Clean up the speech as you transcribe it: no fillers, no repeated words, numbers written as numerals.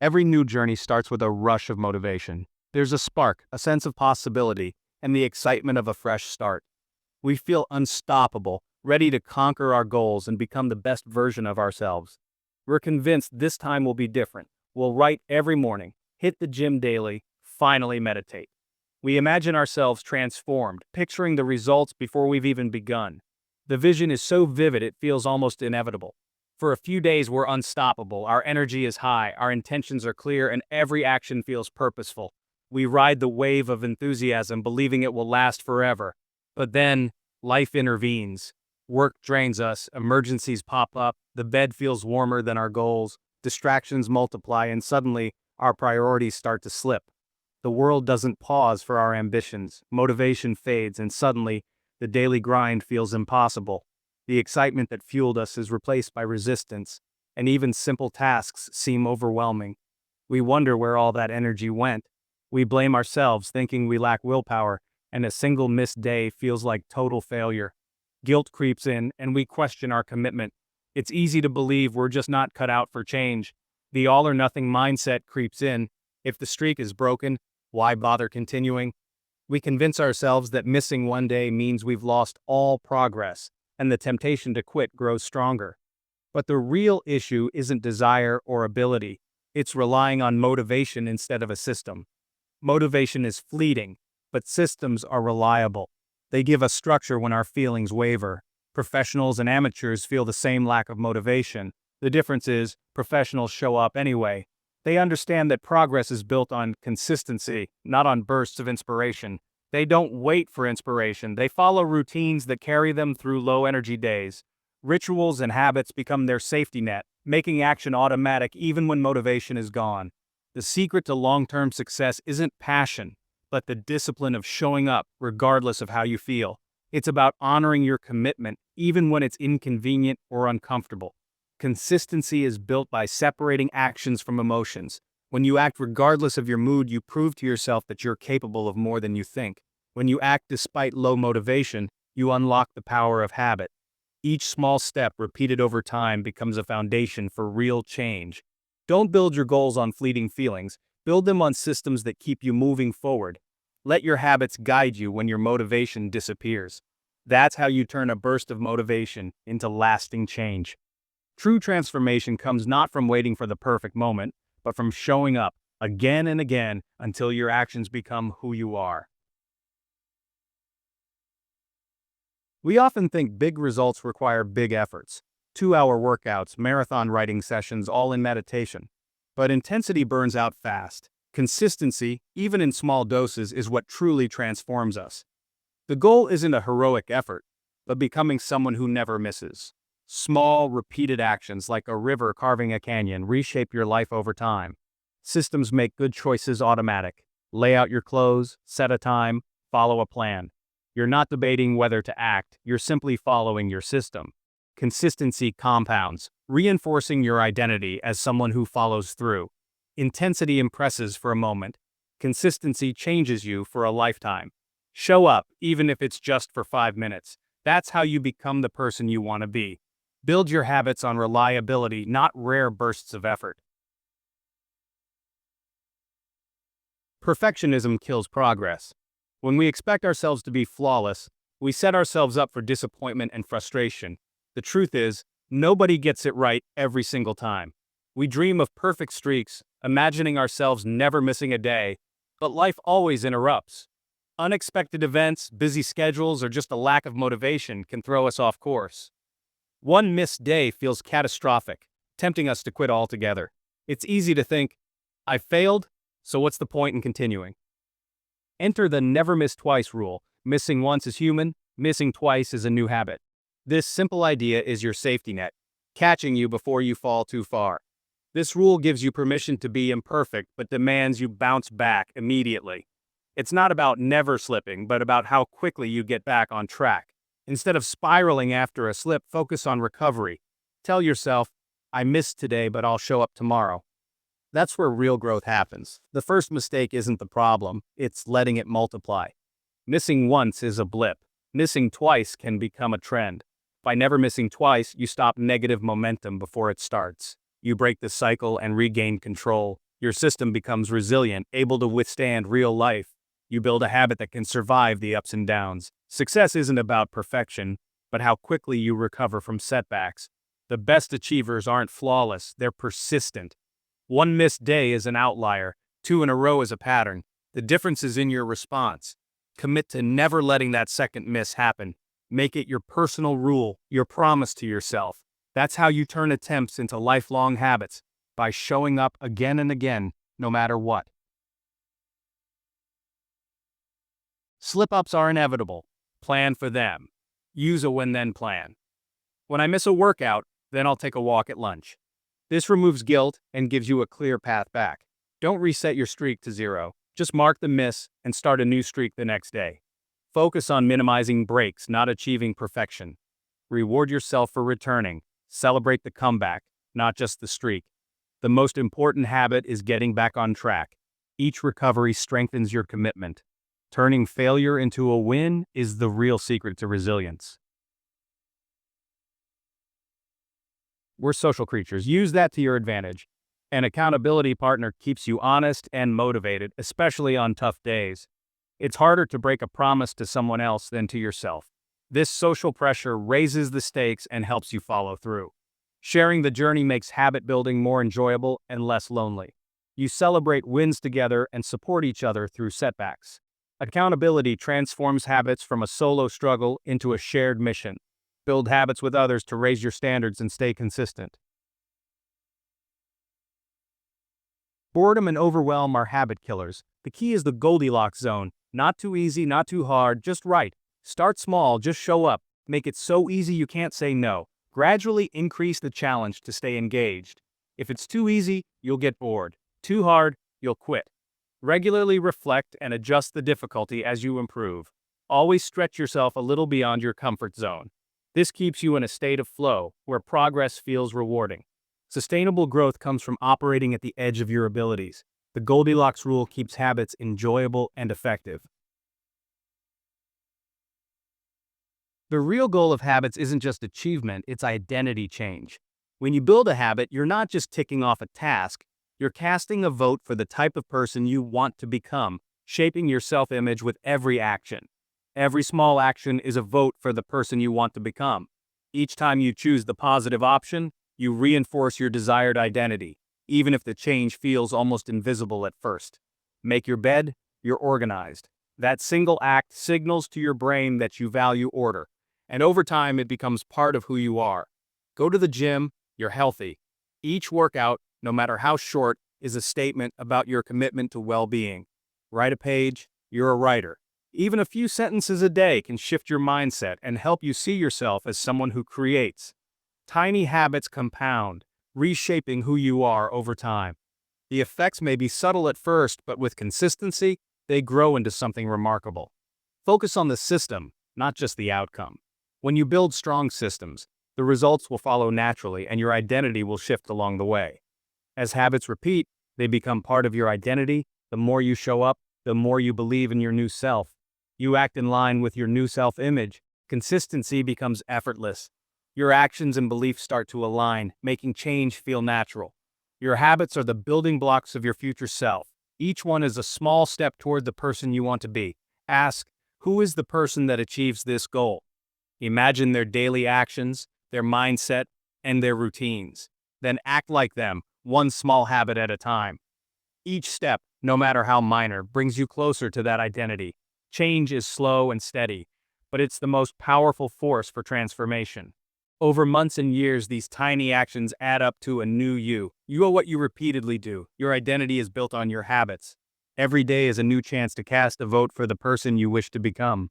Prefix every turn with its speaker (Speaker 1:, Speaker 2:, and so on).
Speaker 1: Every new journey starts with a rush of motivation. There's a spark, a sense of possibility, and the excitement of a fresh start. We feel unstoppable, ready to conquer our goals and become the best version of ourselves. We're convinced this time will be different. We'll write every morning, hit the gym daily, finally meditate. We imagine ourselves transformed, picturing the results before we've even begun. The vision is so vivid it feels almost inevitable. For a few days, we're unstoppable, our energy is high, our intentions are clear, and every action feels purposeful. We ride the wave of enthusiasm, believing it will last forever. But then, life intervenes. Work drains us, emergencies pop up, the bed feels warmer than our goals, distractions multiply, and suddenly, our priorities start to slip. The world doesn't pause for our ambitions, motivation fades, and suddenly, the daily grind feels impossible. The excitement that fueled us is replaced by resistance, and even simple tasks seem overwhelming. We wonder where all that energy went. We blame ourselves, thinking we lack willpower, and a single missed day feels like total failure. Guilt creeps in, and we question our commitment. It's easy to believe we're just not cut out for change. The all-or-nothing mindset creeps in. If the streak is broken, why bother continuing? We convince ourselves that missing one day means we've lost all progress, and the temptation to quit grows stronger. But the real issue isn't desire or ability. It's relying on motivation instead of a system. Motivation is fleeting, but systems are reliable. They give us structure when our feelings waver. Professionals and amateurs feel the same lack of motivation. The difference is, professionals show up anyway. They understand that progress is built on consistency, not on bursts of inspiration. They don't wait for inspiration. They follow routines that carry them through low-energy days. Rituals and habits become their safety net, making action automatic even when motivation is gone. The secret to long-term success isn't passion, but the discipline of showing up regardless of how you feel. It's about honoring your commitment even when it's inconvenient or uncomfortable. Consistency is built by separating actions from emotions. When you act regardless of your mood, you prove to yourself that you're capable of more than you think. When you act despite low motivation, you unlock the power of habit. Each small step repeated over time becomes a foundation for real change. Don't build your goals on fleeting feelings. Build them on systems that keep you moving forward. Let your habits guide you when your motivation disappears. That's how you turn a burst of motivation into lasting change. True transformation comes not from waiting for the perfect moment, but from showing up again and again until your actions become who you are. We often think big results require big efforts. 2-hour workouts, marathon writing sessions, all in meditation. But intensity burns out fast. Consistency, even in small doses, is what truly transforms us. The goal isn't a heroic effort, but becoming someone who never misses. Small, repeated actions like a river carving a canyon reshape your life over time. Systems make good choices automatic. Lay out your clothes, set a time, follow a plan. You're not debating whether to act, you're simply following your system. Consistency compounds, reinforcing your identity as someone who follows through. Intensity impresses for a moment. Consistency changes you for a lifetime. Show up, even if it's just for 5 minutes. That's how you become the person you want to be. Build your habits on reliability, not rare bursts of effort. Perfectionism kills progress. When we expect ourselves to be flawless, we set ourselves up for disappointment and frustration. The truth is, nobody gets it right every single time. We dream of perfect streaks, imagining ourselves never missing a day, but life always interrupts. Unexpected events, busy schedules, or just a lack of motivation can throw us off course. One missed day feels catastrophic, tempting us to quit altogether. It's easy to think, I failed, so what's the point in continuing? Enter the never miss twice rule. Missing once is human, missing twice is a new habit. This simple idea is your safety net, catching you before you fall too far. This rule gives you permission to be imperfect, but demands you bounce back immediately. It's not about never slipping, but about how quickly you get back on track. Instead of spiraling after a slip, focus on recovery. Tell yourself, I missed today, but I'll show up tomorrow. That's where real growth happens. The first mistake isn't the problem, it's letting it multiply. Missing once is a blip. Missing twice can become a trend. By never missing twice, you stop negative momentum before it starts. You break the cycle and regain control. Your system becomes resilient, able to withstand real life. You build a habit that can survive the ups and downs. Success isn't about perfection, but how quickly you recover from setbacks. The best achievers aren't flawless, they're persistent. One missed day is an outlier, two in a row is a pattern. The difference is in your response. Commit to never letting that second miss happen. Make it your personal rule, your promise to yourself. That's how you turn attempts into lifelong habits, by showing up again and again, no matter what. Slip-ups are inevitable. Plan for them. Use a when-then plan. When I miss a workout, then I'll take a walk at lunch. This removes guilt and gives you a clear path back. Don't reset your streak to 0. Just mark the miss and start a new streak the next day. Focus on minimizing breaks, not achieving perfection. Reward yourself for returning. Celebrate the comeback, not just the streak. The most important habit is getting back on track. Each recovery strengthens your commitment. Turning failure into a win is the real secret to resilience. We're social creatures. Use that to your advantage. An accountability partner keeps you honest and motivated, especially on tough days. It's harder to break a promise to someone else than to yourself. This social pressure raises the stakes and helps you follow through. Sharing the journey makes habit building more enjoyable and less lonely. You celebrate wins together and support each other through setbacks. Accountability transforms habits from a solo struggle into a shared mission. Build habits with others to raise your standards and stay consistent. Boredom and overwhelm are habit killers. The key is the Goldilocks zone. Not too easy, not too hard, just right. Start small, just show up. Make it so easy you can't say no. Gradually increase the challenge to stay engaged. If it's too easy, you'll get bored. Too hard, you'll quit. Regularly reflect and adjust the difficulty as you improve. Always stretch yourself a little beyond your comfort zone. This keeps you in a state of flow, where progress feels rewarding. Sustainable growth comes from operating at the edge of your abilities. The Goldilocks rule keeps habits enjoyable and effective. The real goal of habits isn't just achievement, it's identity change. When you build a habit, you're not just ticking off a task, you're casting a vote for the type of person you want to become, shaping your self-image with every action. Every small action is a vote for the person you want to become. Each time you choose the positive option, you reinforce your desired identity, even if the change feels almost invisible at first. Make your bed, you're organized. That single act signals to your brain that you value order, and over time it becomes part of who you are. Go to the gym, you're healthy. Each workout, no matter how short, is a statement about your commitment to well-being. Write a page, you're a writer. Even a few sentences a day can shift your mindset and help you see yourself as someone who creates. Tiny habits compound, reshaping who you are over time. The effects may be subtle at first, but with consistency, they grow into something remarkable. Focus on the system, not just the outcome. When you build strong systems, the results will follow naturally and your identity will shift along the way. As habits repeat, they become part of your identity. The more you show up, the more you believe in your new self. You act in line with your new self-image. Consistency becomes effortless. Your actions and beliefs start to align, making change feel natural. Your habits are the building blocks of your future self. Each one is a small step toward the person you want to be. Ask, who is the person that achieves this goal? Imagine their daily actions, their mindset, and their routines. Then act like them, one small habit at a time. Each step, no matter how minor, brings you closer to that identity. Change is slow and steady, but it's the most powerful force for transformation. Over months and years, these tiny actions add up to a new you. You are what you repeatedly do. Your identity is built on your habits. Every day is a new chance to cast a vote for the person you wish to become.